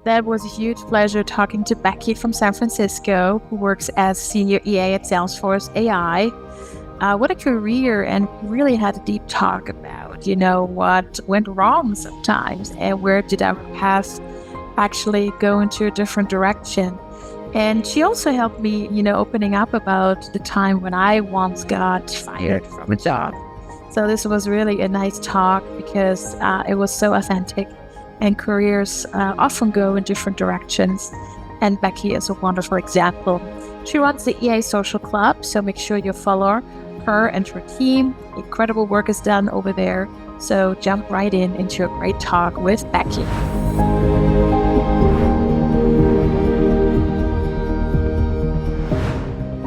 That was a huge pleasure talking to Becky from San Francisco, who works as Senior EA at Salesforce AI. What a career, and really had a deep talk about, what went wrong sometimes and where did our path actually go into a different direction. And she also helped me, opening up about the time when I once got fired from a job. So this was really a nice talk because it was so authentic, and careers often go in different directions. And Becky is a wonderful example. She runs the EA Social Club, so make sure you follow her and her team. Incredible work is done over there. So jump right into a great talk with Becky.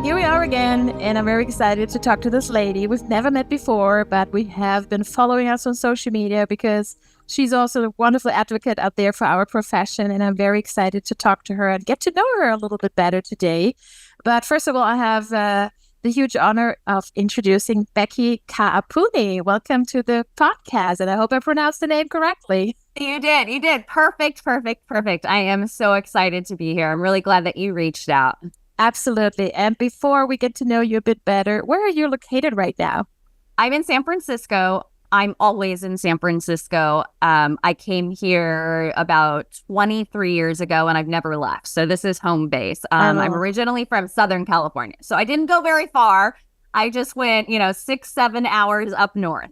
Here we are again, and I'm very excited to talk to this lady. We've never met before, but we have been following us on social media because she's also a wonderful advocate out there for our profession, and I'm very excited to talk to her and get to know her a little bit better today. But first of all, I have the huge honor of introducing Becky Kaapuni. Welcome to the podcast, and I hope I pronounced the name correctly. You did. Perfect. I am so excited to be here. I'm really glad that you reached out. Absolutely. And before we get to know you a bit better, where are you located right now? I'm in San Francisco. I'm always in San Francisco. I came here about 23 years ago and I've never left. So this is home base. I'm originally from Southern California. So I didn't go very far. I just went, 6-7 hours up north.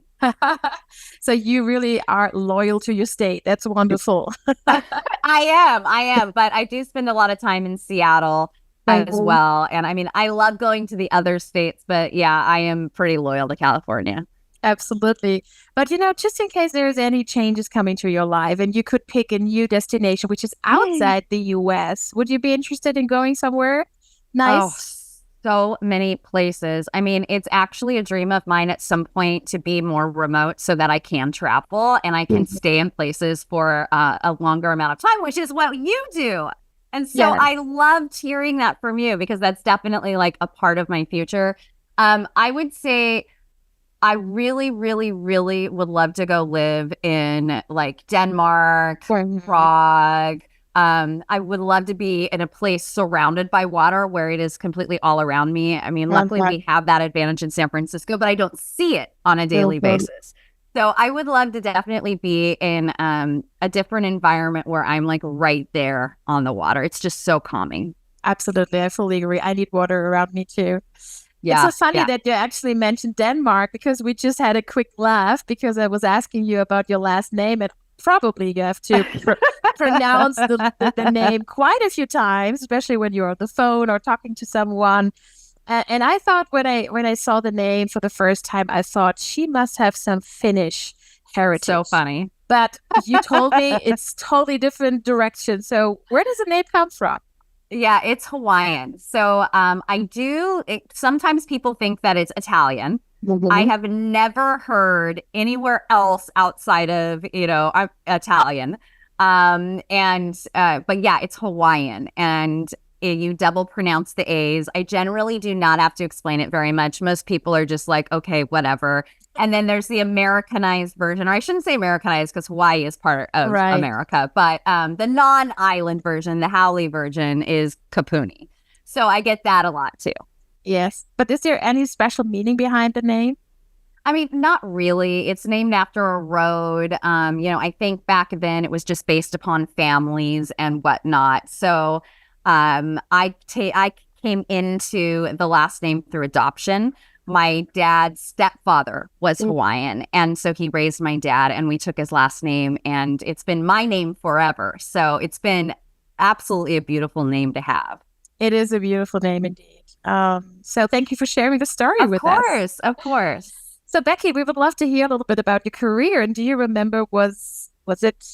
So you really are loyal to your state. That's wonderful. I am. But I do spend a lot of time in Seattle as well. And I mean, I love going to the other states, but yeah, I am pretty loyal to California. Absolutely. But, just in case there's any changes coming to your life and you could pick a new destination, which is outside the U.S., would you be interested in going somewhere nice? Oh, so many places. I mean, it's actually a dream of mine at some point to be more remote so that I can travel and I can stay in places for a longer amount of time, which is what you do. And so I loved hearing that from you because that's definitely like a part of my future. I would say I really, really, really would love to go live in like Denmark, Prague. I would love to be in a place surrounded by water where it is completely all around me. I mean, luckily we have that advantage in San Francisco, but I don't see it on a daily basis. So I would love to definitely be in a different environment where I'm like right there on the water. It's just so calming. Absolutely. I fully agree. I need water around me too. Yeah, it's so funny that you actually mentioned Denmark because we just had a quick laugh because I was asking you about your last name, and probably you have to pronounce the name quite a few times, especially when you're on the phone or talking to someone. And I thought when I saw the name for the first time, I thought she must have some Finnish heritage. So funny. But you told me it's totally different direction. So where does the name come from? Yeah, it's Hawaiian. So sometimes people think that it's Italian. I have never heard anywhere else outside of, I'm Italian. But yeah, it's Hawaiian. And you double pronounce the A's. I generally do not have to explain it very much. Most people are just like, okay, whatever. And then there's the Americanized version, or I shouldn't say Americanized because Hawaii is part of America, but the non-island version, the Haole version is Kapuni. So I get that a lot too. Yes. But is there any special meaning behind the name? I mean, not really. It's named after a road. I think back then it was just based upon families and whatnot. So I came into the last name through adoption. My dad's stepfather was Hawaiian, and so he raised my dad, and we took his last name, and it's been my name forever. So it's been absolutely a beautiful name to have. It is a beautiful name indeed. So thank you for sharing the story with us. Of course. So Becky, we would love to hear a little bit about your career. And do you remember, was it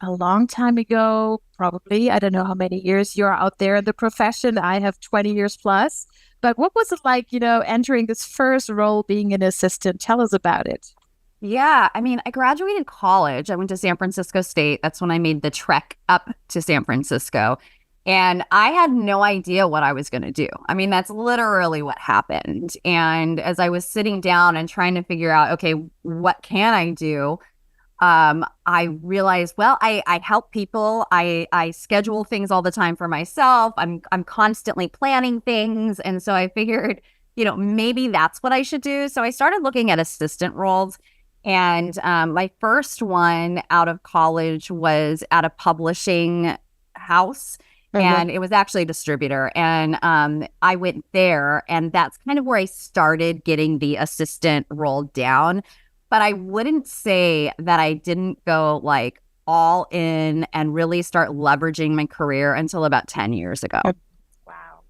a long time ago? Probably. I don't know how many years you're out there in the profession. I have 20 years plus. But what was it like, entering this first role, being an assistant? Tell us about it. Yeah, I mean, I graduated college. I went to San Francisco State. That's when I made the trek up to San Francisco. And I had no idea what I was going to do. I mean, that's literally what happened. And as I was sitting down and trying to figure out, okay, what can I do? I realized, well, I help people. I schedule things all the time for myself. I'm constantly planning things. And so I figured, maybe that's what I should do. So I started looking at assistant roles. And my first one out of college was at a publishing house. Mhm. And it was actually a distributor. And I went there, and that's kind of where I started getting the assistant role down. But I wouldn't say that I didn't go like all in and really start leveraging my career until about 10 years ago. Wow.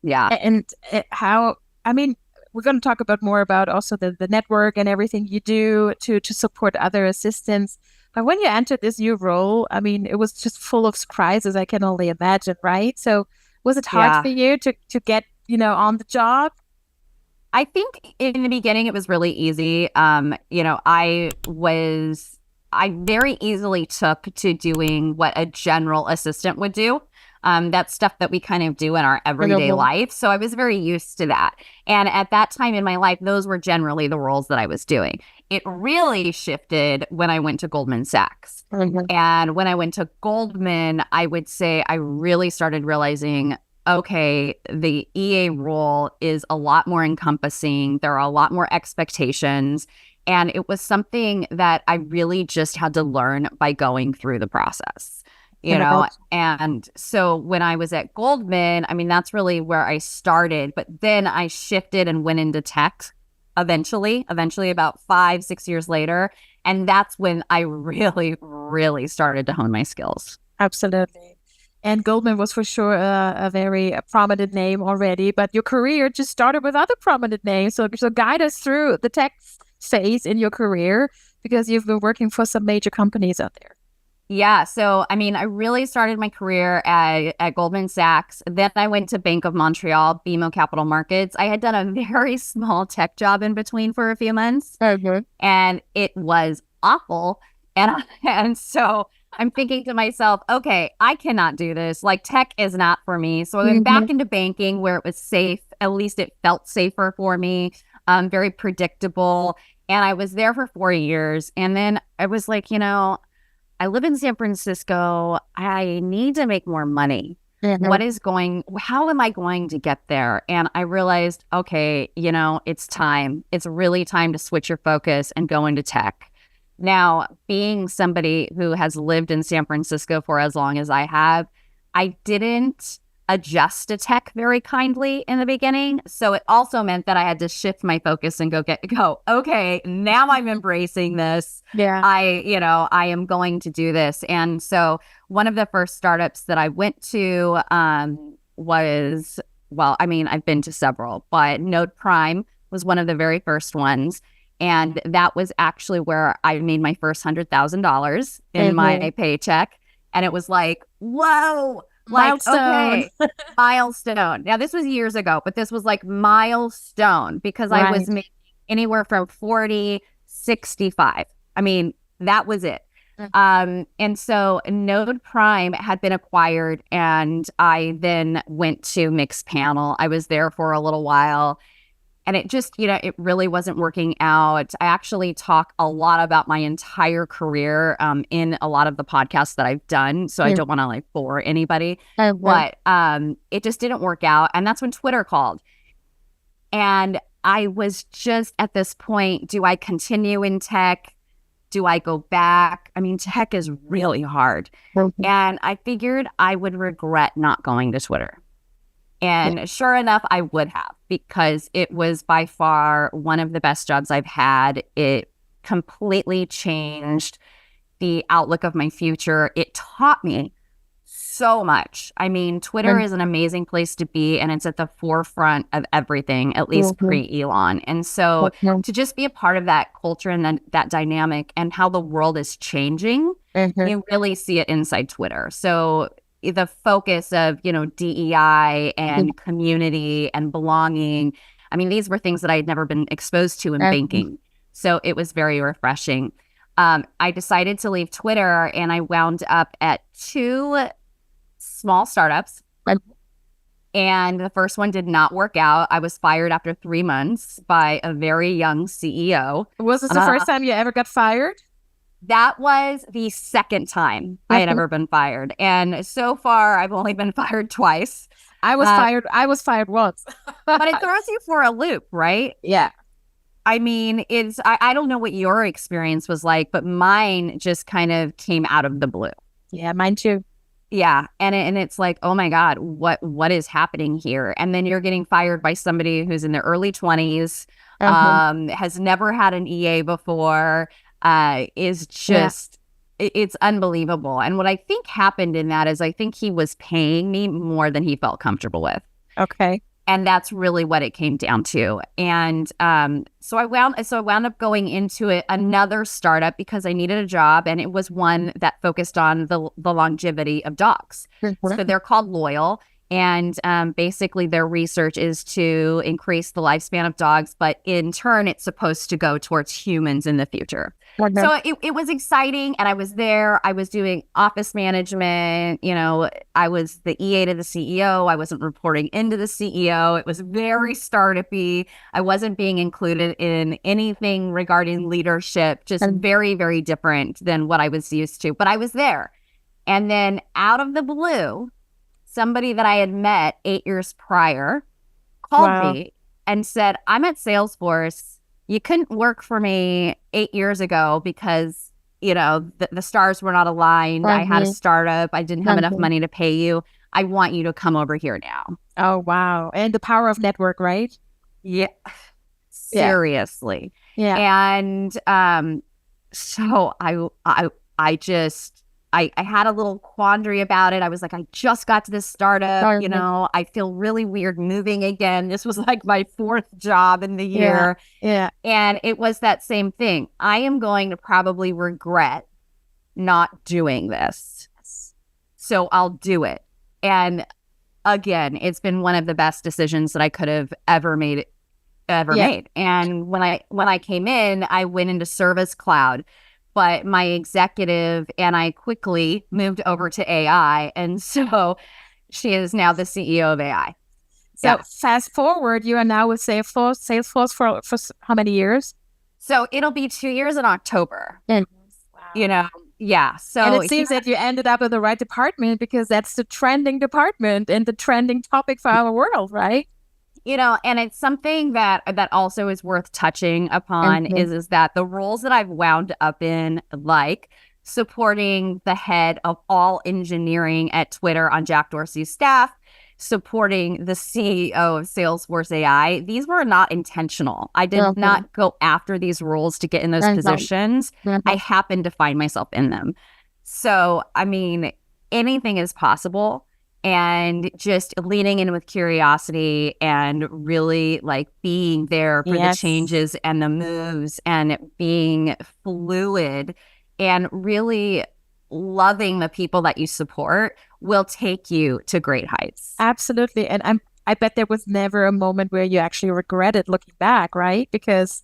Yeah. And how, I mean, we're going to talk about more about also the network and everything you do to support other assistants. But when you entered this new role, I mean, it was just full of surprises, I can only imagine, right? So was it hard Yeah. for you to get, on the job? I think in the beginning it was really easy. I very easily took to doing what a general assistant would do. That's stuff that we kind of do in our everyday Mhm. life. So I was very used to that. And at that time in my life, those were generally the roles that I was doing. It really shifted when I went to Goldman Sachs. Mhm. And when I went to Goldman, I would say I really started realizing, okay, the EA role is a lot more encompassing. There are a lot more expectations. And it was something that I really just had to learn by going through the process, Can imagine. And so when I was at Goldman, I mean, that's really where I started. But then I shifted and went into tech eventually about 5, 6 years later. And that's when I really, really started to hone my skills. Absolutely. And Goldman was for sure a very prominent name already, but your career just started with other prominent names. So guide us through the tech phase in your career because you've been working for some major companies out there. Yeah. So, I mean, I really started my career at Goldman Sachs. Then I went to Bank of Montreal, BMO Capital Markets. I had done a very small tech job in between for a few months, Okay. and it was awful. And so I'm thinking to myself, okay, I cannot do this. Like, tech is not for me. So I went Mhm. back into banking where it was safe. At least it felt safer for me, very predictable. And I was there for 4 years. And then I was like, I live in San Francisco. I need to make more money. Mhm. How am I going to get there? And I realized, okay, it's time. It's really time to switch your focus and go into tech. Now, being somebody who has lived in San Francisco for as long as I have, I didn't adjust to tech very kindly in the beginning. So it also meant that I had to shift my focus and go, okay, now I'm embracing this. Yeah. I am going to do this. And so one of the first startups that I went to was, well, I mean, I've been to several, but Node Prime was one of the very first ones. And that was actually where I made my first $100,000 in Mhm. my paycheck. And it was like, whoa, like, Milestone. okay, milestone. Now, this was years ago, but this was like milestone because I was Right. making anywhere from 40, 65. I mean, that was it. Mhm. And so Node Prime had been acquired, and I then went to Mixed Panel. I was there for a little while. And it just, it really wasn't working out. I actually talk a lot about my entire career in a lot of the podcasts that I've done. So I Yeah. don't want to like bore anybody, Okay. but it just didn't work out. And that's when Twitter called. And I was just at this point, do I continue in tech? Do I go back? I mean, tech is really hard. Mhm. And I figured I would regret not going to Twitter. Yeah. And sure enough, I would have because it was by far one of the best jobs I've had. It completely changed the outlook of my future. It taught me so much. I mean, Twitter And is an amazing place to be, and it's at the forefront of everything, at least mhm. pre Elon. And so Mhm. to just be a part of that culture and that dynamic and how the world is changing, Mhm. you really see it inside Twitter. So the focus of, DEI Mhm. and community and belonging. I mean, these were things that I had never been exposed to in Mhm. banking. So it was very refreshing. I decided to leave Twitter and I wound up at two small startups. And And the first one did not work out. I was fired after 3 months by a very young CEO. was this the Uh, first time you ever got fired? That was the second time I had ever been fired. And so far, I've only been fired twice. I was fired once. But it throws you for a loop, right? Yeah. I mean, I don't know what your experience was like, but mine just kind of came out of the blue. Yeah, mine too. Yeah. And it's like, oh my God, what is happening here? And then you're getting fired by somebody who's in their early 20s, has never had an EA before, is just, it's unbelievable. And what I think happened in that is I think he was paying me more than he felt comfortable with. Okay. And that's really what it came down to. And so I wound up going into another startup because I needed a job, and it was one that focused on the longevity of dogs. So they're called Loyal, and basically their research is to increase the lifespan of dogs, but in turn, it's supposed to go towards humans in the future. So it was exciting, and I was there. I was doing office management. You know, I was the EA to the CEO. I wasn't reporting into the CEO. It was very startup-y. I wasn't being included in anything regarding leadership, just very, very different than what I was used to. But I was there. And then out of the blue, somebody that I had met 8 years prior called me and said, I'm at Salesforce. You couldn't work for me 8 years ago because, you know, the stars were not aligned. I had a startup. I didn't have enough money to pay you. I want you to come over here now. Oh, wow. And the power of network, right? Yeah. Seriously. Yeah. And so I had a little quandary about it. I was like, I just got to this startup, you know, I feel really weird moving again. This was like my fourth job in the year. Yeah. And it was that same thing. I am going to probably regret not doing this. So I'll do it. And again, it's been one of the best decisions that I could have ever made. And when I came in, I went into Service Cloud. But my executive and I quickly moved over to AI. And so she is now the CEO of AI. So fast forward, you are now with Salesforce for how many years? So it'll be 2 years in October. Wow. You know, yeah. So and it seems that you ended up in the right department because that's the trending department and the trending topic for our world, right? You know, and it's something that also is worth touching upon is that the roles that I've wound up in, like supporting the head of all engineering at Twitter on Jack Dorsey's staff, supporting the CEO of Salesforce AI, these were not intentional. I did not go after these roles to get in those positions. I happened to find myself in them. So, I mean, anything is possible. And just leaning in with curiosity and really like being there for the changes and the moves and being fluid and really loving the people that you support will take you to great heights. Absolutely. And I bet there was never a moment where you actually regretted looking back, right? Because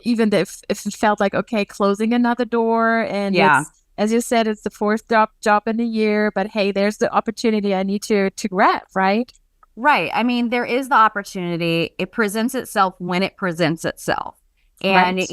even if it felt like, okay, closing another door and it's, as you said, it's the fourth job in a year, but hey, there's the opportunity I need to grab, right? Right. I mean, there is the opportunity. It presents itself when it presents itself. And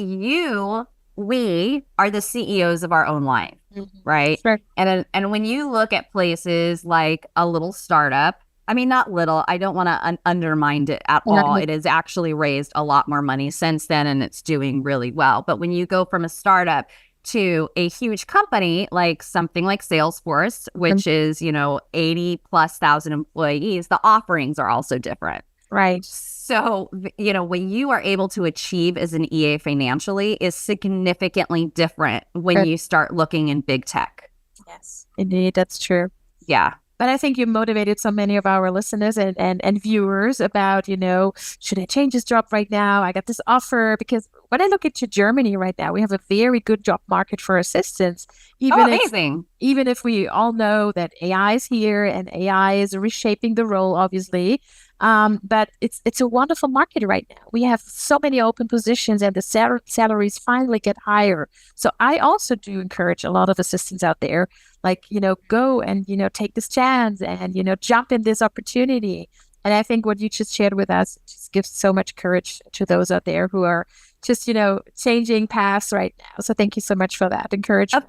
we are the CEOs of our own life, right? Sure. And when you look at places like a little startup, I mean, not little, I don't want to undermine it at all. It has actually raised a lot more money since then, and it's doing really well. But when you go from a startup to a huge company like something like Salesforce, which is, you know, 80,000+ employees, the offerings are also different. Right. So, you know, what you are able to achieve as an EA financially is significantly different when you start looking in big tech. Yes, indeed. That's true. Yeah. But I think you motivated so many of our listeners and viewers about, you know, should I change this job right now? I got this offer. Because when I look into Germany right now, we have a very good job market for assistants. Amazing. Even if we all know that AI is here and AI is reshaping the role, obviously. But it's a wonderful market right now. We have so many open positions and the salaries finally get higher. So I also do encourage a lot of assistants out there, like, you know, go and, you know, take this chance and, you know, jump in this opportunity. And I think what you just shared with us just gives so much courage to those out there who are just, changing paths right now. So thank you so much for that Of, encouragement.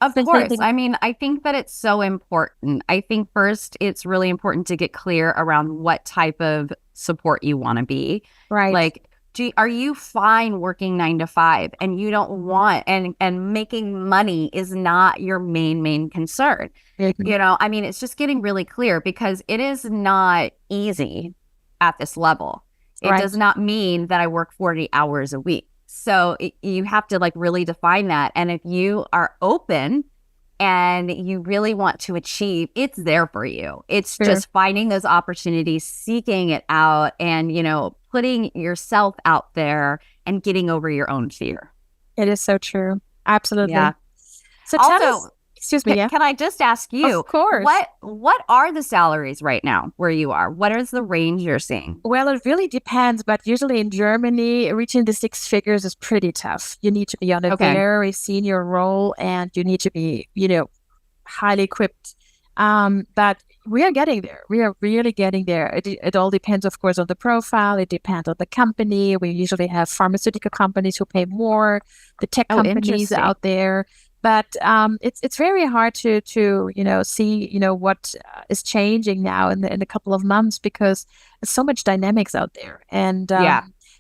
of course. I mean, I think that it's so important. I think first, it's really important to get clear around what type of support you want to be. Right. Like, are you fine working 9 to 5 and you don't want and making money is not your main concern? I mean, it's just getting really clear because it is not easy at this level. It does not mean that I work 40 hours a week. So you have to like really define that. And if you are open and you really want to achieve, it's there for you. It's just finding those opportunities, seeking it out, and, putting yourself out there and getting over your own fear. It is so true. Absolutely. Yeah. So also, tell us, excuse me. Can I just ask you, of course, what are the salaries right now where you are? What is the range you're seeing? Well, it really depends, but usually in Germany, reaching the 6 figures is pretty tough. You need to be on a very senior role, and you need to be, highly equipped. But we are getting there. We are really getting there. It all depends, of course, on the profile. It depends on the company. We usually have pharmaceutical companies who pay more, the tech companies out there. But it's very hard to see what is changing now in a couple of months, because there's so much dynamics out there. And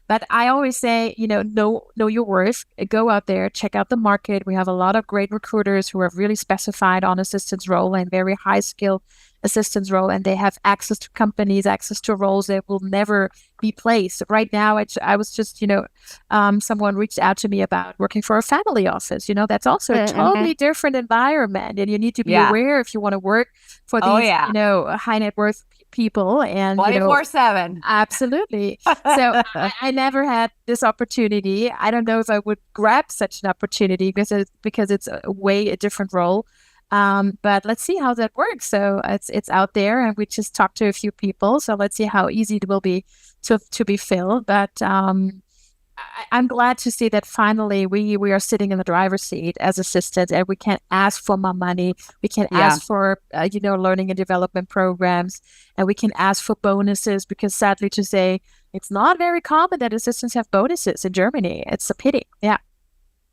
but I always say, know your worth. Go out there, check out the market. We have a lot of great recruiters who are really specified on assistance role and very high skill assistance role, and they have access to companies, access to roles that will never be placed. Right now, I was just, someone reached out to me about working for a family office. That's also a totally different environment, and you need to be aware if you want to work for these, high net worth people, and 24/7. Absolutely. So I never had this opportunity. I don't know if I would grab such an opportunity because it's a different role. But let's see how that works. So it's out there, and we just talked to a few people. So let's see how easy it will be to be filled. But I'm glad to see that finally we are sitting in the driver's seat as assistants, and we can ask for more money. We can ask for learning and development programs, and we can ask for bonuses, because sadly to say, it's not very common that assistants have bonuses in Germany. It's a pity. Yeah.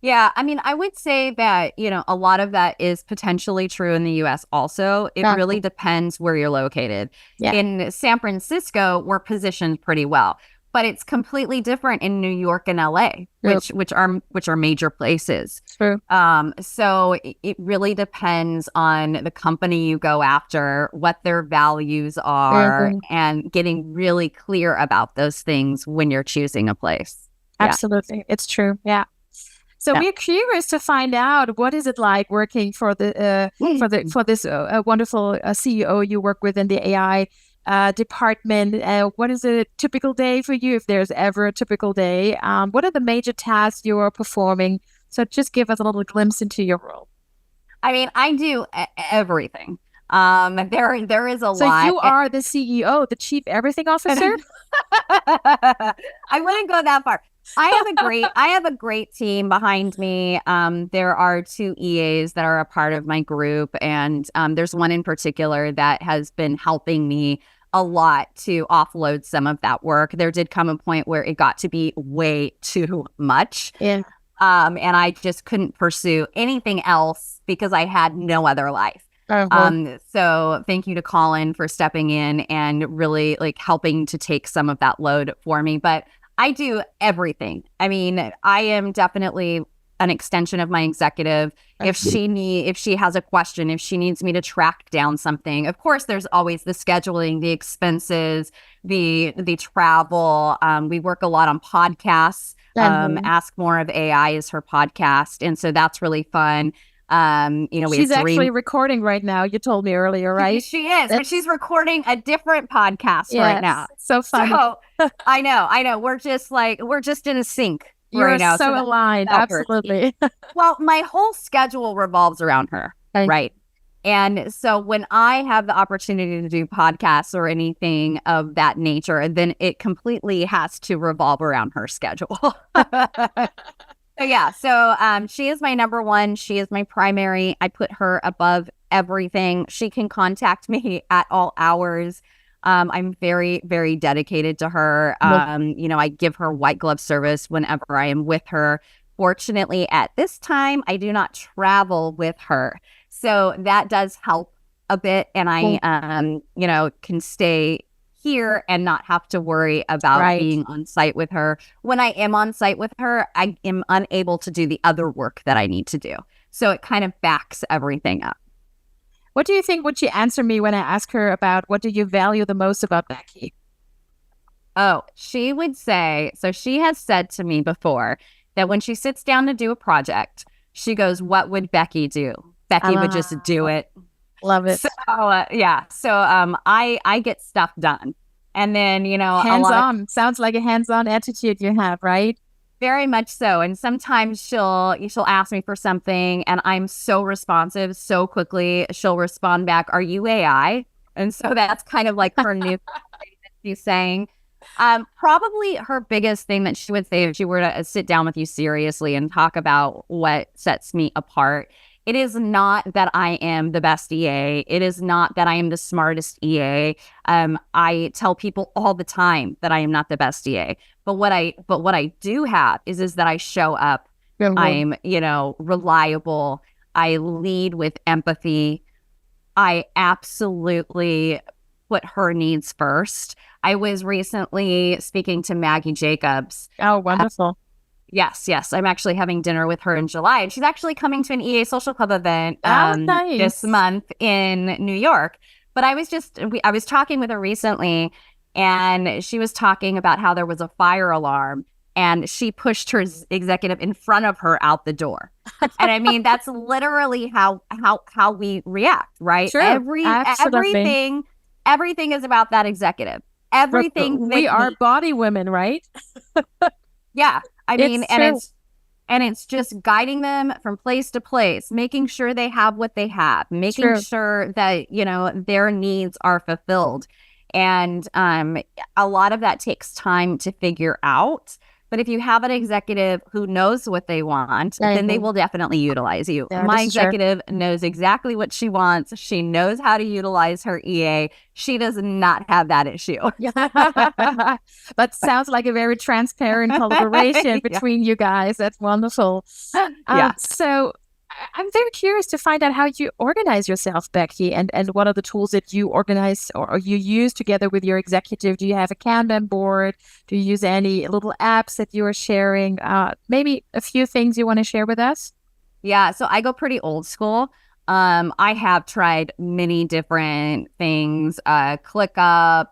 Yeah, I mean, I would say that, a lot of that is potentially true in the US also. It really depends where you're located. Yeah. In San Francisco, we're positioned pretty well, but it's completely different in New York and LA, which are major places. True. So it really depends on the company you go after, what their values are, and getting really clear about those things when you're choosing a place. Absolutely. It's true. Yeah. So we're curious to find out, what is it like working for the for this wonderful CEO you work with in the AI department. What is a typical day for you, if there's ever a typical day? What are the major tasks you are performing? So just give us a little glimpse into your role. I mean, I do everything. There is a lot. So you are the CEO, the chief everything officer? I wouldn't go that far. I have a great team behind me. There are 2 EAs that are a part of my group, and there's one in particular that has been helping me a lot to offload some of that work. There did come a point where it got to be way too much. Yeah. And I just couldn't pursue anything else because I had no other life. So thank you to Colin for stepping in and really helping to take some of that load for me. But I do everything. I mean, I am definitely an extension of my executive. If she has a question, if she needs me to track down something, of course, there's always the scheduling, the expenses, the travel. We work a lot on podcasts. Ask More of AI is her podcast, and so that's really fun. She's actually recording right now. You told me earlier, right? She is, but she's recording a different podcast right now. So funny. So, I know. We're just in a sync right now. So aligned. Absolutely. Well, my whole schedule revolves around her, right? And so when I have the opportunity to do podcasts or anything of that nature, then it completely has to revolve around her schedule. So she is my number one. She is my primary. I put her above everything. She can contact me at all hours. I'm very, very dedicated to her. I give her white glove service whenever I am with her. Fortunately, at this time, I do not travel with her. So that does help a bit. And I, can stay here and not have to worry about Right. being on site with her. When I am on site with her, I am unable to do the other work that I need to do. So it kind of backs everything up. What do you think would she answer me when I ask her about what do you value the most about Becky? Oh, she would say, so she has said to me before that when she sits down to do a project, she goes, "What would Becky do?" Becky would just do it. Love it. So, yeah. So I get stuff done. And then, a lot of Hands-on. Sounds like a hands-on attitude you have, right? very much so. And sometimes she'll ask me for something and I'm so responsive so quickly. She'll respond back, "Are you AI?" And so that's kind of like her new thing that she's saying. Probably her biggest thing that she would say if she were to sit down with you seriously and talk about what sets me apart. It is not that I am the best EA. It is not that I am the smartest EA. I tell people all the time that I am not the best EA. But what I do have is that I show up. I'm, reliable. I lead with empathy. I absolutely put her needs first. I was recently speaking to Maggie Jacobs. Oh, wonderful. Yes. I'm actually having dinner with her in July, and she's actually coming to an EA Social Club event Nice. this month in New York. But I was talking with her recently, and she was talking about how there was a fire alarm, and she pushed her executive in front of her out the door. And I mean, that's literally how we react, right? Sure. Absolutely. Everything is about that executive. Everything we are body women, right? Yeah. I mean, It's it's just guiding them from place to place, making sure they have what they have, making sure that, their needs are fulfilled. And a lot of that takes time to figure out. But if you have an executive who knows what they want, then they will definitely utilize you. Yeah, My executive knows exactly what she wants. She knows how to utilize her EA. She does not have that issue. But sounds like a very transparent collaboration between you guys. That's wonderful. Yeah. So I'm very curious to find out how you organize yourself, Becky, and what are the tools that you organize or you use together with your executive? Do you have a Kanban board? Do you use any little apps that you are sharing? Maybe a few things you want to share with us? Yeah, so I go pretty old school. I have tried many different things, ClickUp,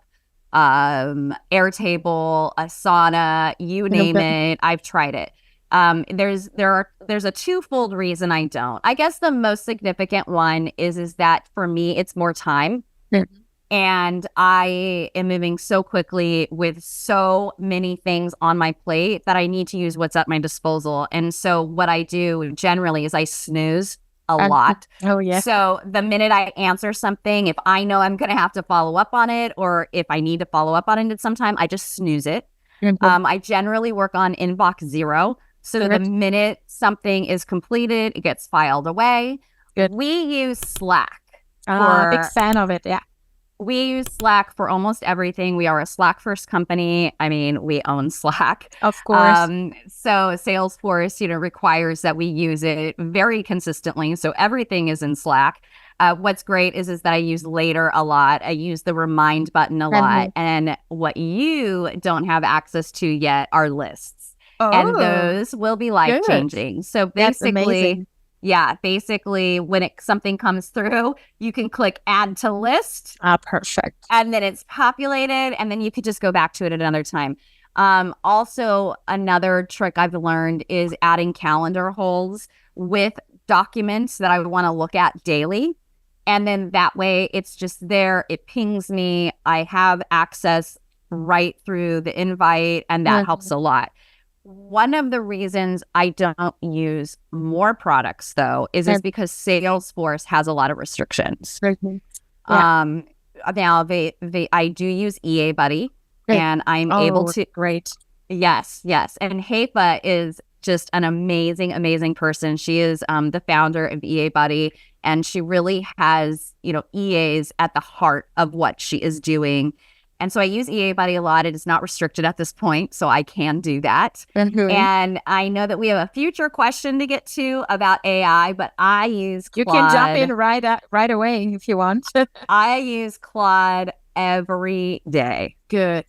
Airtable, Asana, you name it. I've tried it. There's a twofold reason I don't. I guess the most significant one is that for me, it's more time. Mm-hmm. And I am moving so quickly with so many things on my plate that I need to use what's at my disposal. And so what I do generally is I snooze a lot. Oh, yeah. So the minute I answer something, if I know I'm going to have to follow up on it, or if I need to follow up on it at some time, I just snooze it. Mm-hmm. I generally work on inbox 0. So the minute something is completed, it gets filed away. Good. We use Slack. Big fan of it. Yeah. We use Slack for almost everything. We are a Slack first company. I mean, we own Slack. Of course. So Salesforce, requires that we use it very consistently. So everything is in Slack. What's great is that I use Later a lot. I use the remind button a lot. And what you don't have access to yet are lists. Oh, and those will be life-changing. So basically, when something comes through, you can click add to list. Perfect. And then it's populated, and then you could just go back to it at another time. Also, another trick I've learned is adding calendar holds with documents that I would want to look at daily. And then that way it's just there. It pings me. I have access right through the invite, and that helps a lot. One of the reasons I don't use more products, though, is because Salesforce has a lot of restrictions. Yeah. Now, I do use EA Buddy, and I'm able to. Great. Yes. And HEPA is just an amazing, amazing person. She is the founder of EA Buddy, and she really has, EAs at the heart of what she is doing. And so I use EA Buddy a lot. It is not restricted at this point, so I can do that. Mhm. And I know that we have a future question to get to about AI, but I use Claude. You can jump in right away if you want. I use Claude every day. Good.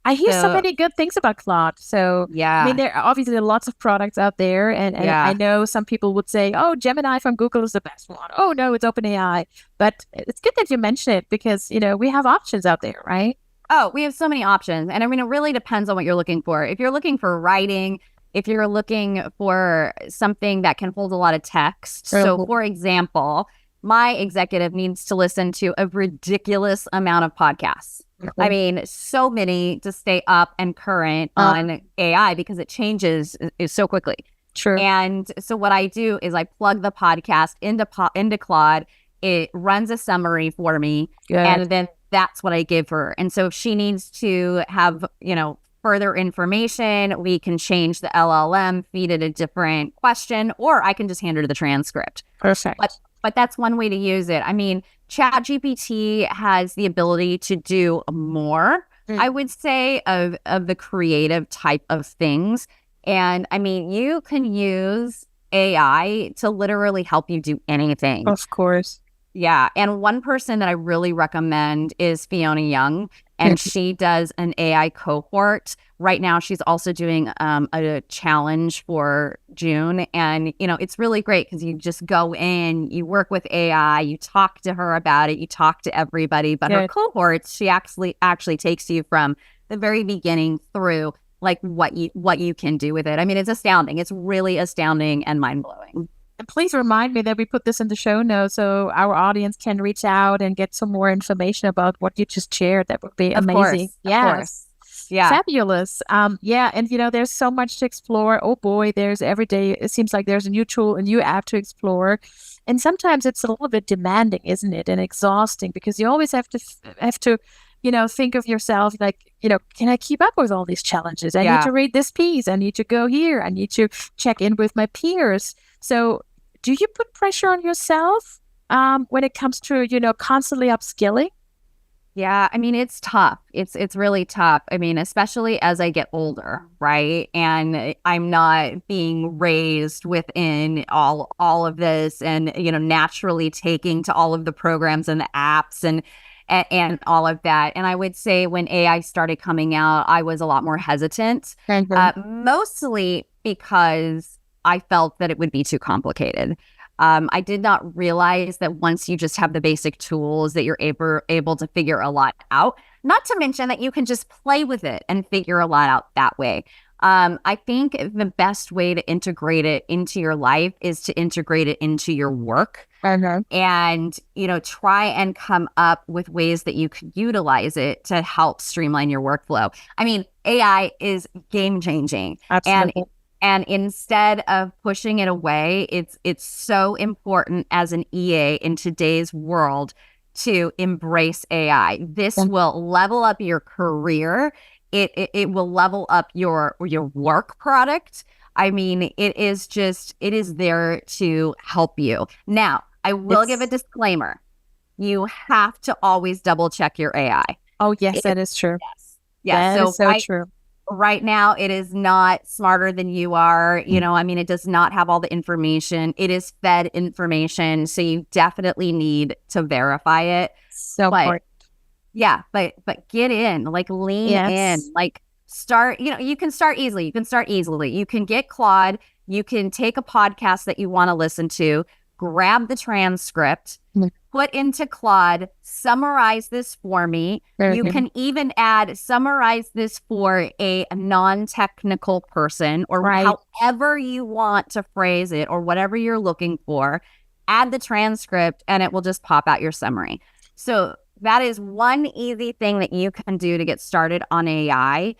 I hear so many good things about Claude. So, yeah. I mean, there are obviously lots of products out there. And I know some people would say, oh, Gemini from Google is the best one. Oh, no, it's OpenAI. But it's good that you mention it because, we have options out there, right? Oh, we have so many options. And I mean, it really depends on what you're looking for. If you're looking for writing, if you're looking for something that can hold a lot of text. So, for example, my executive needs to listen to a ridiculous amount of podcasts. I mean, so many to stay up and current on AI because it changes so quickly. True. And so what I do is I plug the podcast into Claude. It runs a summary for me. Good. And then that's what I give her. And so if she needs to have, further information, we can change the LLM, feed it a different question, or I can just hand her the transcript. Perfect. But that's one way to use it. I mean, ChatGPT has the ability to do more, I would say, of the creative type of things. And I mean, you can use AI to literally help you do anything. Of course. Yeah. And one person that I really recommend is Fiona Young, and she does an AI cohort. Right now, she's also doing a challenge for June. And, it's really great because you just go in, you work with AI, you talk to her about it, you talk to everybody. But her cohorts, she actually takes you from the very beginning through like what you can do with it. I mean, it's astounding. It's really astounding and mind-blowing. And please remind me that we put this in the show notes so our audience can reach out and get some more information about what you just shared. That would be amazing. Of course. Yeah. Fabulous. Yeah. And, there's so much to explore. Oh, boy, there's every day. It seems like there's a new tool, a new app to explore. And sometimes it's a little bit demanding, isn't it? And exhausting because you always have to think of yourself like, can I keep up with all these challenges? I need to read this piece. I need to go here. I need to check in with my peers. So do you put pressure on yourself when it comes to, constantly upskilling? Yeah, I mean, it's tough. It's really tough. I mean, especially as I get older, right? And I'm not being raised within all of this and, naturally taking to all of the programs and the apps and all of that. And I would say when AI started coming out, I was a lot more hesitant, mostly because I felt that it would be too complicated. I did not realize that once you just have the basic tools that you're able to figure a lot out, not to mention that you can just play with it and figure a lot out that way. I think the best way to integrate it into your life is to integrate it into your work. And, try and come up with ways that you could utilize it to help streamline your workflow. I mean, AI is game changing. Absolutely. And instead of pushing it away, it's so important as an EA in today's world to embrace AI. This will level up your career. It will level up your work product. I mean, it is there to help you. Now, I will give a disclaimer. You have to always double check your AI. Oh, yes, that is true. Yes. Yeah, that is so true. Right now, it is not smarter than you are. I mean, it does not have all the information. It is fed information. So you definitely need to verify it. So important. Yeah, but get in, like lean in, like start, you can start easily. You can get Claude. You can take a podcast that you want to listen to, grab the transcript, put into Claude, summarize this for me. You can even summarize this for a non-technical person or however you want to phrase it or whatever you're looking for. Add the transcript and it will just pop out your summary. So that is one easy thing that you can do to get started on AI.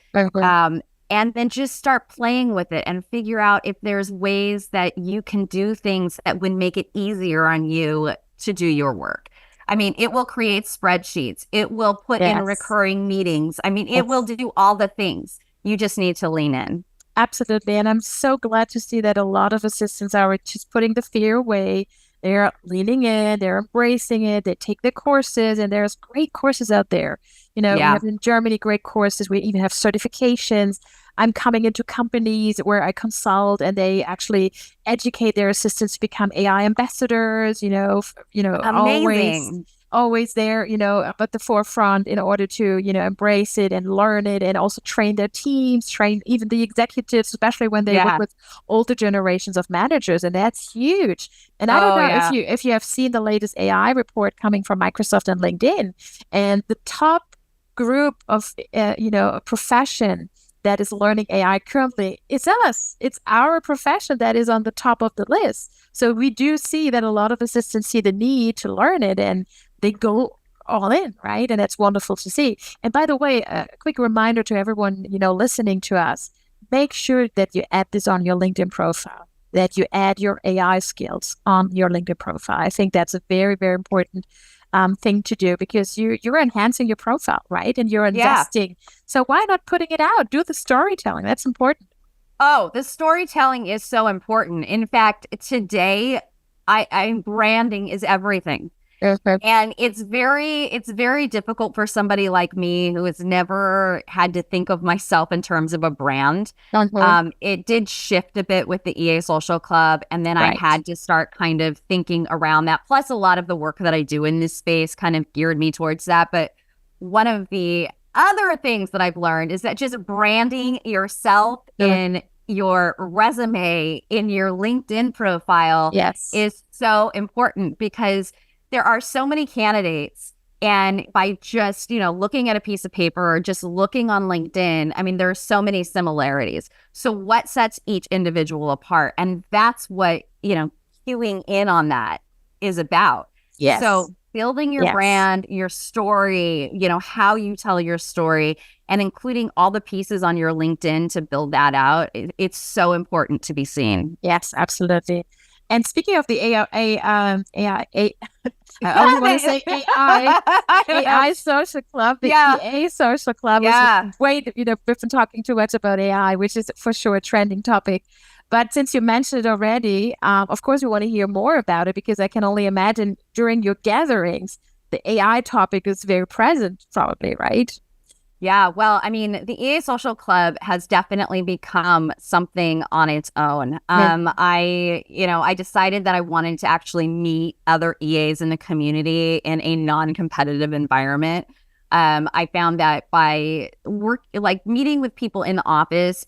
And then just start playing with it and figure out if there's ways that you can do things that would make it easier on you to do your work. I mean, it will create spreadsheets. It will put in recurring meetings. I mean, it will do all the things. You just need to lean in. Absolutely. And I'm so glad to see that a lot of assistants are just putting the fear away. They're leaning in, they're embracing it, they take the courses, and there's great courses out there. We Yeah. have in Germany great courses. We even have certifications. I'm coming into companies where I consult and they actually educate their assistants to become AI ambassadors, Amazing. always there, at the forefront in order to, embrace it and learn it and also train their teams, train even the executives, especially when they work Yeah. with older generations of managers. And that's huge. And I don't Oh, know yeah. if you have seen the latest AI report coming from Microsoft and LinkedIn, and the top group of, a profession that is learning AI currently, it's us. It's our profession that is on the top of the list. So we do see that a lot of assistants see the need to learn it and they go all in, right? And that's wonderful to see. And by the way, a quick reminder to everyone, listening to us, make sure that you add this on your LinkedIn profile, that you add your AI skills on your LinkedIn profile. I think that's a very, very important thing to do because you're enhancing your profile, right? And you're Yeah. investing. So why not putting it out? Do the storytelling. That's important. Oh, the storytelling is so important. In fact, today, I branding is everything. Okay. And it's very difficult for somebody like me who has never had to think of myself in terms of a brand. Okay. It did shift a bit with the EA Social Club, and then I Right. had to start kind of thinking around that. Plus, a lot of the work that I do in this space kind of geared me towards that. But one of the other things that I've learned is that just branding yourself in your resume, in your LinkedIn profile Yes. is so important because there are so many candidates. And by just, looking at a piece of paper or just looking on LinkedIn, I mean, there are so many similarities. So what sets each individual apart? And that's what, queuing in on that is about. Yes. So building your Yes. brand, your story, how you tell your story, and including all the pieces on your LinkedIn to build that out. It's so important to be seen. Yes, absolutely. And speaking of the I always want to say AI, I don't know. AI Social Club, the Yeah. EA Social Club is Yeah. way, we've been talking too much about AI, which is for sure a trending topic. But since you mentioned it already, of course, we want to hear more about it because I can only imagine during your gatherings, the AI topic is very present, probably, right? Yeah, well, I mean, the EA Social Club has definitely become something on its own. I decided that I wanted to actually meet other EAs in the community in a non-competitive environment. I found that by meeting with people in the office,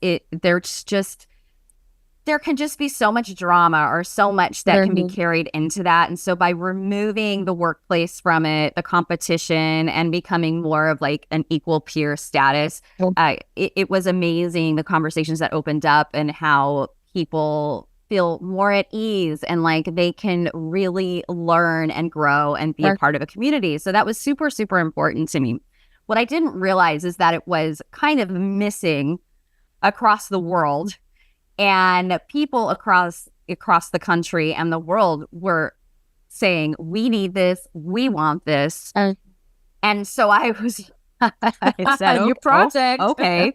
there can just be so much drama or so much that can be carried into that. And so by removing the workplace from it, the competition, and becoming more of like an equal peer status, it was amazing the conversations that opened up and how people feel more at ease and like they can really learn and grow and be a part of a community. So that was super, super important to me. What I didn't realize is that it was kind of missing across the world. And people across the country and the world were saying, we need this, we want this. And so I was, I said, New project. Okay.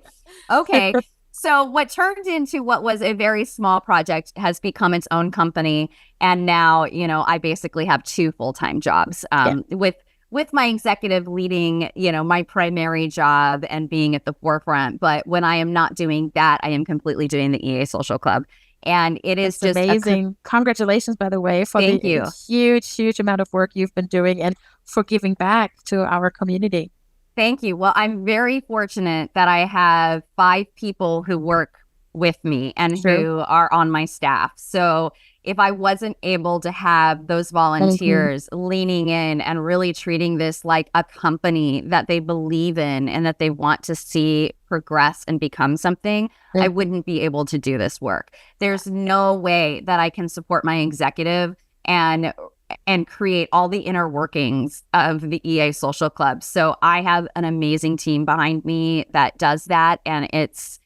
So what turned into what was a very small project has become its own company. And now, I basically have 2 full-time jobs with my executive leading, my primary job and being at the forefront. But when I am not doing that, I am completely doing the EA Social Club. And it is just amazing. Congratulations, by the way, for Thank you. Huge, huge amount of work you've been doing and for giving back to our community. Thank you. Well, I'm very fortunate that I have 5 people who work with me and who are on my staff. So if I wasn't able to have those volunteers leaning in and really treating this like a company that they believe in and that they want to see progress and become something, I wouldn't be able to do this work. There's no way that I can support my executive and create all the inner workings of the EA Social Club. So I have an amazing team behind me that does that, and it's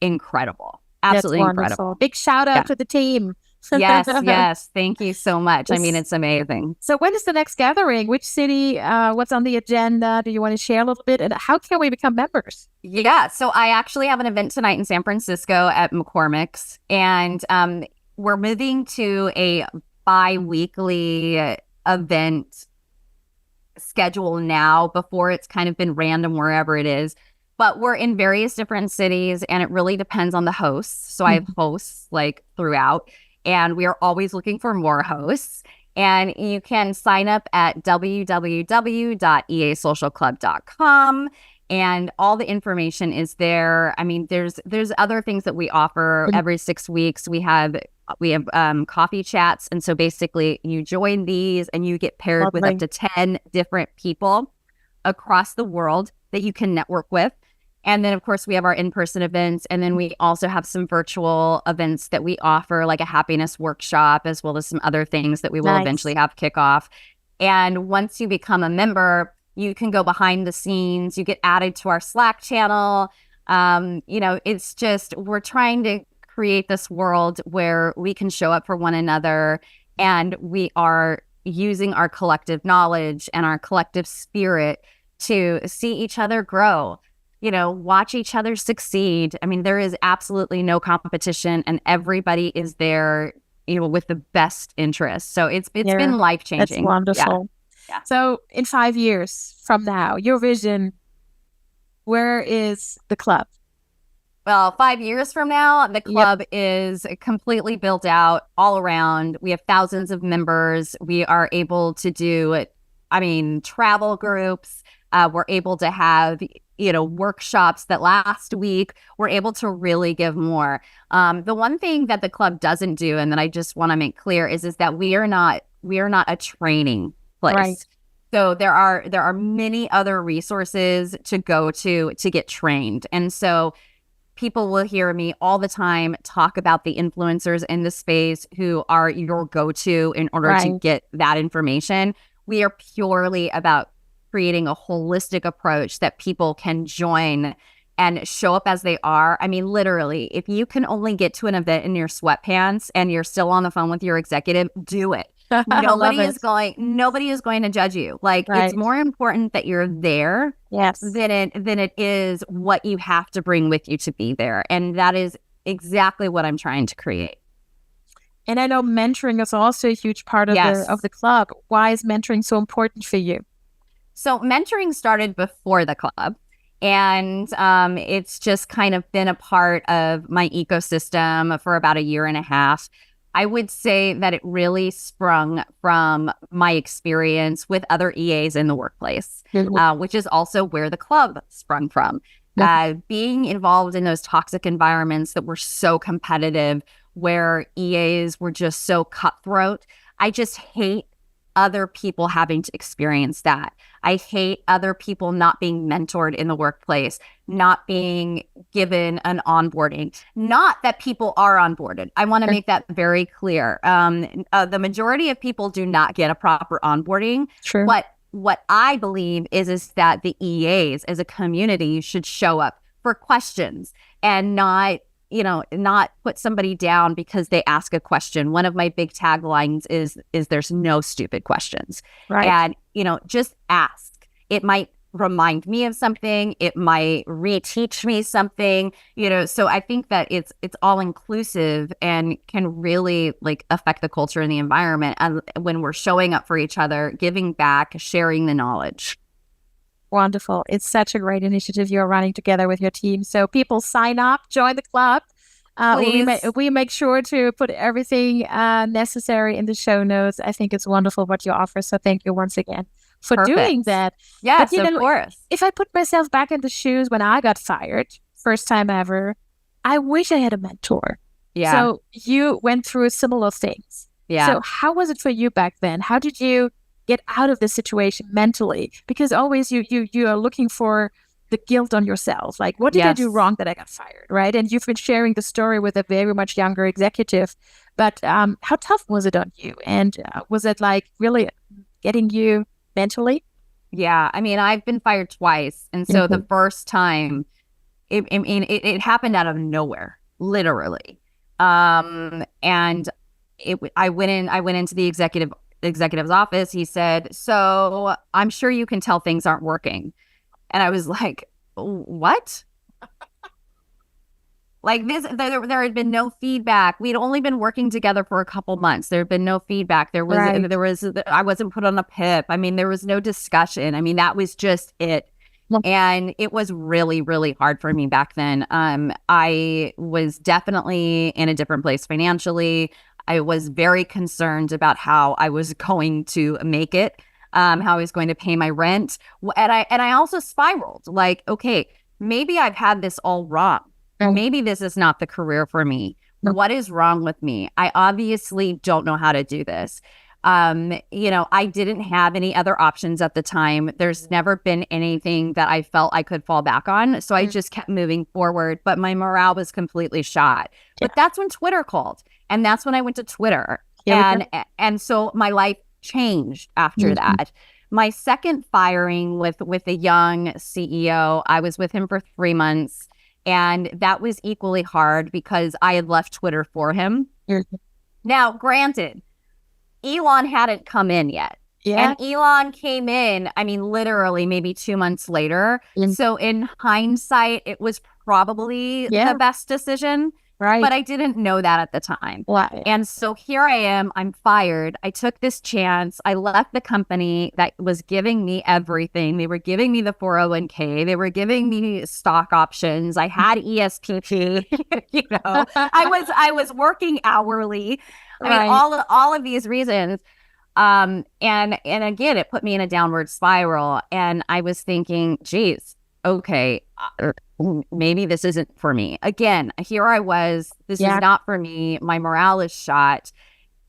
incredible. Absolutely incredible. Big shout out to the team. Yes, yes. Thank you so much. I mean, it's amazing. So when is the next gathering? Which city? What's on the agenda? Do you want to share a little bit? And how can we become members? Yeah. So I actually have an event tonight in San Francisco at McCormick's, and we're moving to a bi-weekly event schedule now. Before, it's kind of been random wherever it is, but we're in various different cities, and it really depends on the hosts. So I have hosts like throughout, and we are always looking for more hosts. And you can sign up at www.easocialclub.com, and all the information is there. I mean, there's other things that we offer every 6 weeks. We have coffee chats, and so basically you join these and you get paired with up to 10 different people across the world that you can network with. And then, of course, we have our in-person events, and then we also have some virtual events that we offer, like a happiness workshop, as well as some other things that we will eventually have kick off. And once you become a member, you can go behind the scenes. You get added to our Slack channel. It's just, we're trying to create this world where we can show up for one another, and we are using our collective knowledge and our collective spirit to see each other grow, watch each other succeed. I mean, there is absolutely no competition, and everybody is there, with the best interest. So it's been life-changing. That's wonderful. Yeah. So in 5 years from now, your vision, where is the club? Well, 5 years from now, the club is completely built out all around. We have thousands of members. We are able to do, travel groups. We're able to have, workshops that last a week. We're able to really give more. The one thing that the club doesn't do, and that I just want to make clear, is that we are not a training place. Right. So there are many other resources to go to get trained. And so people will hear me all the time talk about the influencers in the space who are your go-to in order to get that information. We are purely about creating a holistic approach that people can join and show up as they are. I mean, literally, if you can only get to an event in your sweatpants and you're still on the phone with your executive, do it. Nobody is going to judge you. It's more important that you're there than it is what you have to bring with you to be there. And that is exactly what I'm trying to create. And I know mentoring is also a huge part of the club. Why is mentoring so important for you? So mentoring started before the club, and it's just kind of been a part of my ecosystem for about a year and a half. I would say that it really sprung from my experience with other EAs in the workplace, which is also where the club sprung from. Being involved in those toxic environments that were so competitive, where EAs were just so cutthroat. I just hate other people having to experience that. I hate other people not being mentored in the workplace, not being given an onboarding. Not that people are onboarded. I want to make that very clear. The majority of people do not get a proper onboarding. True. What I believe is that the EAs as a community should show up for questions and not put somebody down because they ask a question. One of my big taglines is there's no stupid questions. Right. And, just ask. It might remind me of something. It might reteach me something, so I think that it's all inclusive and can really affect the culture and the environment. And when we're showing up for each other, giving back, sharing the knowledge. Wonderful. It's such a great initiative you're running together with your team. So people sign up, join the club. We make sure to put everything necessary in the show notes. I think it's wonderful what you offer. So thank you once again for doing that. Yes, of course. If I put myself back in the shoes when I got fired, first time ever, I wish I had a mentor. Yeah. So you went through similar things. Yeah. So how was it for you back then? How did you get out of this situation mentally? Because always you are looking for the guilt on yourself. Like, what did I do wrong that I got fired, right? And you've been sharing the story with a very much younger executive. But how tough was it on you? And was it really getting you mentally? Yeah, I mean, I've been fired twice. And so the first time, it happened out of nowhere, literally. And I went into the executive's office. He said, "So I'm sure you can tell things aren't working." And I was like, "What?" Like this, there had been no feedback. We'd only been working together for a couple months. There had been no feedback. Right. I wasn't put on a PIP. I mean, there was no discussion. I mean, that was just it. Well, And it was really, really hard for me back then. I was definitely in a different place financially. I was very concerned about how I was going to make it, how I was going to pay my rent. And I also spiraled like, okay, maybe I've had this all wrong. Maybe this is not the career for me. What is wrong with me? I obviously don't know how to do this. I didn't have any other options at the time. There's never been anything that I felt I could fall back on. So I just kept moving forward, but my morale was completely shot. But that's when Twitter called. And that's when I went to Twitter. And so my life changed after that. My second firing with a young CEO, I was with him for 3 months. And that was equally hard because I had left Twitter for him. Now, granted, Elon hadn't come in yet. Yeah. And Elon came in, I mean, literally maybe 2 months later. So in hindsight, it was probably the best decision. Right. But I didn't know that at the time. Right. And so here I am, I'm fired. I took this chance. I left the company that was giving me everything. They were giving me the 401k. They were giving me stock options. I had ESPP. I was working hourly. I mean, all of these reasons. And again, it put me in a downward spiral. And I was thinking, geez, okay, maybe this isn't for me. Again, here I was, this is not for me. My morale is shot.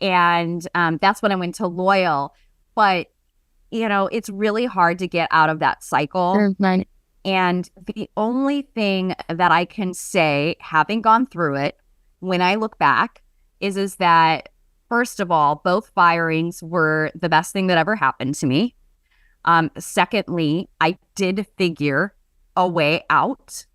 And that's when I went to Loyal. But, it's really hard to get out of that cycle. And the only thing that I can say, having gone through it, when I look back, is that, first of all, both firings were the best thing that ever happened to me. Secondly, I did figure a way out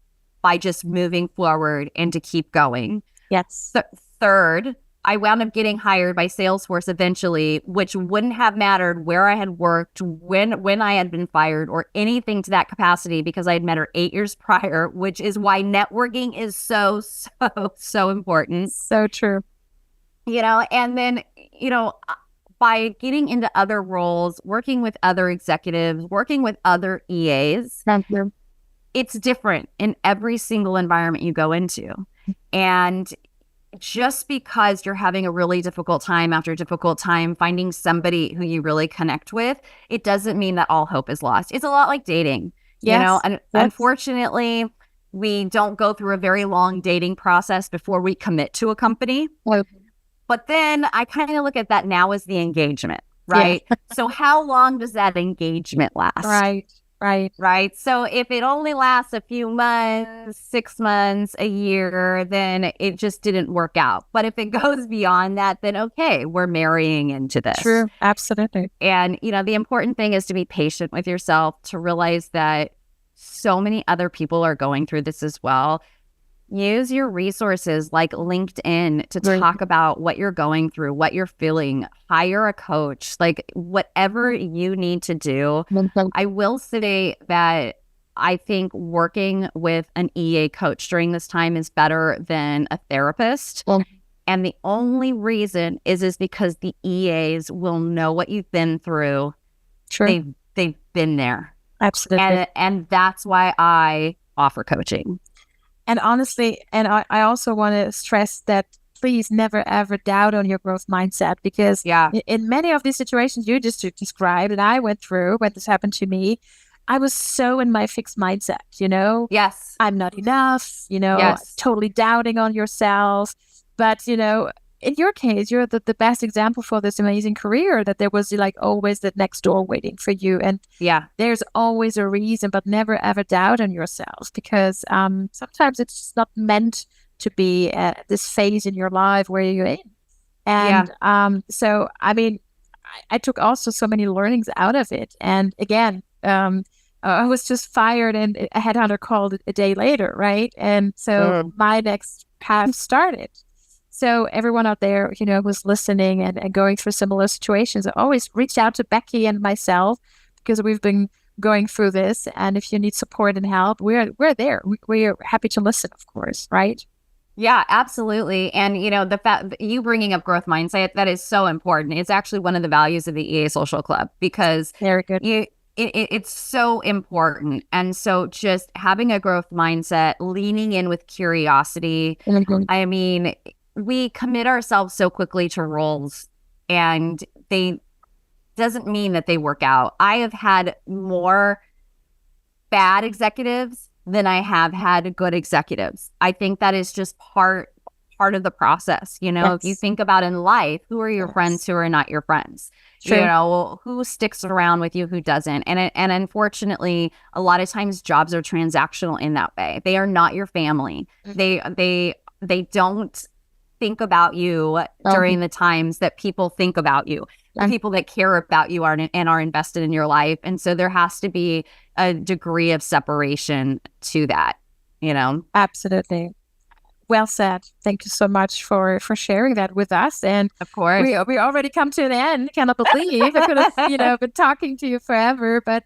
by just moving forward and to keep going. Yes. Third, I wound up getting hired by Salesforce eventually, which wouldn't have mattered where I had worked, when I had been fired, or anything to that capacity, because I had met her 8 years prior, which is why networking is so, so, so important. So true. And then, by getting into other roles, working with other executives, working with other EAs, it's different in every single environment you go into. And just because you're having a really difficult time after a difficult time, finding somebody who you really connect with, it doesn't mean that all hope is lost. It's a lot like dating, and unfortunately, we don't go through a very long dating process before we commit to a company. But then I kind of look at that now as the engagement, right? So how long does that engagement last? Right. So if it only lasts a few months, 6 months, a year, then it just didn't work out. But if it goes beyond that, then okay, we're marrying into this. True. Absolutely. And, the important thing is to be patient with yourself, to realize that so many other people are going through this as well. Use your resources like LinkedIn to talk about what you're going through, what you're feeling. Hire a coach, like whatever you need to do. I will say that I think working with an EA coach during this time is better than a therapist. And the only reason is because the EAs will know what you've been through. True. They've been there. Absolutely. And that's why I offer coaching. And honestly, I also want to stress that please never, ever doubt on your growth mindset, because in many of these situations you just described and I went through when this happened to me, I was so in my fixed mindset, Yes. I'm not enough, totally doubting on yourself. But, in your case, you're the best example for this amazing career, that there was like always that next door waiting for you. And there's always a reason, but never ever doubt on yourself, because sometimes it's just not meant to be at this phase in your life where you're in. And so, I mean, I took also so many learnings out of it. And again, I was just fired and a headhunter called a day later, right? And so my next path started. So everyone out there, who's listening and going through similar situations, always reach out to Becky and myself because we've been going through this. And if you need support and help, we're there. We're happy to listen, of course, right? Yeah, absolutely. And, the fact that you bringing up growth mindset, that is so important. It's actually one of the values of the EA Social Club because very good. It's so important. And so just having a growth mindset, leaning in with curiosity. Mm-hmm. I mean, we commit ourselves so quickly to roles and they doesn't mean that they work out. I have had more bad executives than I have had good executives. I think that is just part of the process. Yes. If you think about in life, who are your Yes. friends, who are not your friends? True. Who sticks around with you, who doesn't? And unfortunately, a lot of times jobs are transactional in that way. They are not your family. Mm-hmm. They don't think about you during the times that people think about you. The people that care about you are invested in your life. And so there has to be a degree of separation to that, Absolutely. Well said. Thank you so much for sharing that with us. And of course, we already come to an end. Cannot believe I could have been talking to you forever. But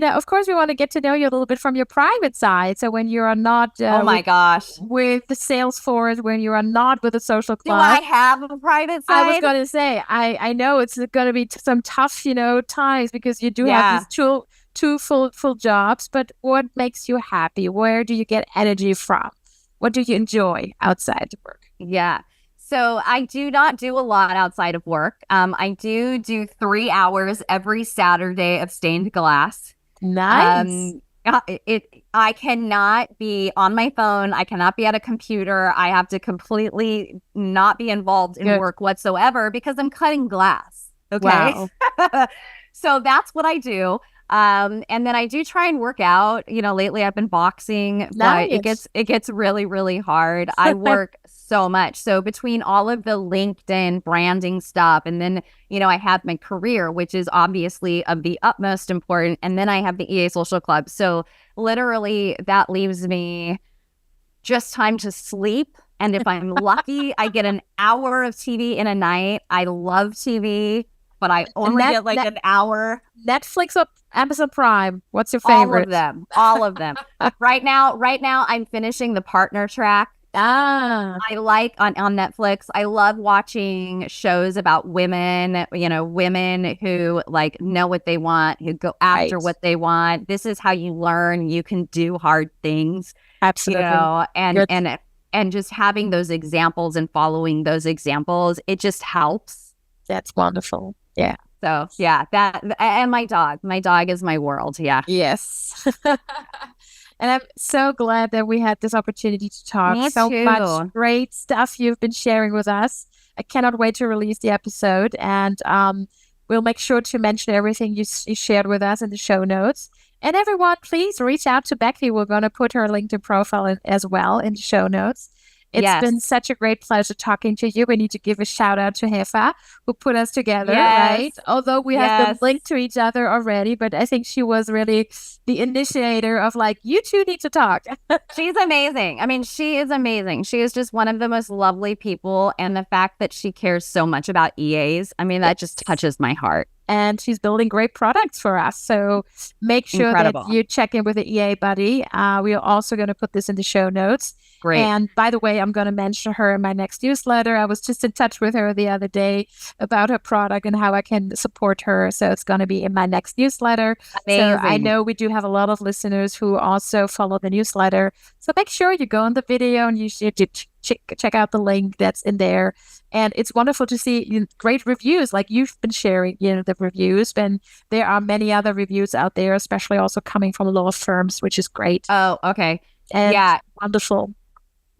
of course, we want to get to know you a little bit from your private side. So when you are not oh my gosh, with the Salesforce, when you are not with the social club, do I have a private side? I was going to say, I know it's going to be some tough times because you do have these two full jobs. But what makes you happy? Where do you get energy from? What do you enjoy outside of work? Yeah. So I do not do a lot outside of work. I do 3 hours every Saturday of stained glass. Nice. I cannot be on my phone. I cannot be at a computer. I have to completely not be involved in work whatsoever because I'm cutting glass. Okay. Wow. So that's what I do. And then I do try and work out. Lately I've been boxing, nice. But it gets really, really hard. I work so much. So between all of the LinkedIn branding stuff, and then, I have my career, which is obviously of the utmost important. And then I have the EA Social Club. So literally that leaves me just time to sleep. And if I'm lucky, I get an hour of TV in a night. I love TV, but I only get an hour. Netflix or Amazon Prime? What's your favorite? All of them. Right now, I'm finishing the Partner Track. I like on Netflix. I love watching shows about women, women who know what they want, who go after what they want. This is how you learn you can do hard things. Absolutely. And just having those examples and following those examples, it just helps. That's wonderful. Yeah. So yeah, that and my dog is my world. Yeah. Yes. And I'm so glad that we had this opportunity to talk. Me so too. Much great stuff you've been sharing with us. I cannot wait to release the episode, and we'll make sure to mention everything you shared with us in the show notes. And everyone, please reach out to Becky. We're going to put her LinkedIn profile as well in the show notes. It's been such a great pleasure talking to you. We need to give a shout out to Hefa, who put us together, right? Although we have been linked to each other already, but I think she was really the initiator of you two need to talk. She's amazing. I mean, she is amazing. She is just one of the most lovely people. And the fact that she cares so much about EAs, I mean, that just touches my heart. And she's building great products for us. So make sure that you check in with the EA buddy. We are also going to put this in the show notes. Great. And by the way, I'm going to mention her in my next newsletter. I was just in touch with her the other day about her product and how I can support her. So it's going to be in my next newsletter. Amazing. So I know we do have a lot of listeners who also follow the newsletter. So make sure you go on the video and you should check out the link that's in there. And it's wonderful to see great reviews like you've been sharing, the reviews. And there are many other reviews out there, especially also coming from law firms, which is great. Oh, okay. And wonderful.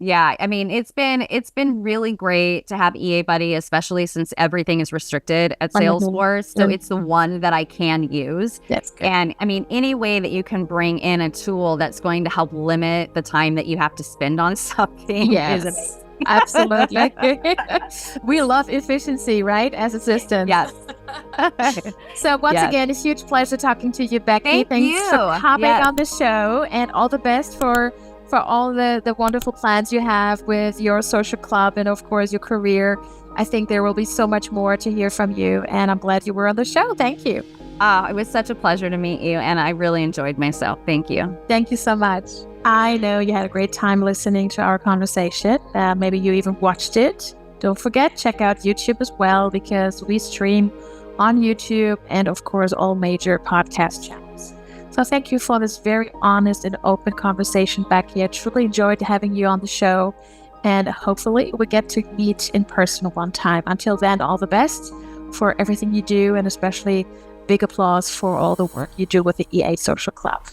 Yeah, I mean, it's been really great to have EA Buddy, especially since everything is restricted at Salesforce. So it's the one that I can use. That's good. And I mean, any way that you can bring in a tool that's going to help limit the time that you have to spend on something is amazing. Absolutely. We love efficiency, right? As assistants. Yes. So once again, a huge pleasure talking to you, Becky. Thanks for coming on the show, and all the best for for all the wonderful plans you have with your social club and, of course, your career. I think there will be so much more to hear from you, and I'm glad you were on the show. Thank you. It was such a pleasure to meet you, and I really enjoyed myself. Thank you. Thank you so much. I know you had a great time listening to our conversation. Maybe you even watched it. Don't forget, check out YouTube as well, because we stream on YouTube and, of course, all major podcast channels. So thank you for this very honest and open conversation, Becky. I truly enjoyed having you on the show, and hopefully we get to meet in person one time. Until then, all the best for everything you do, and especially big applause for all the work you do with the EA Social Club.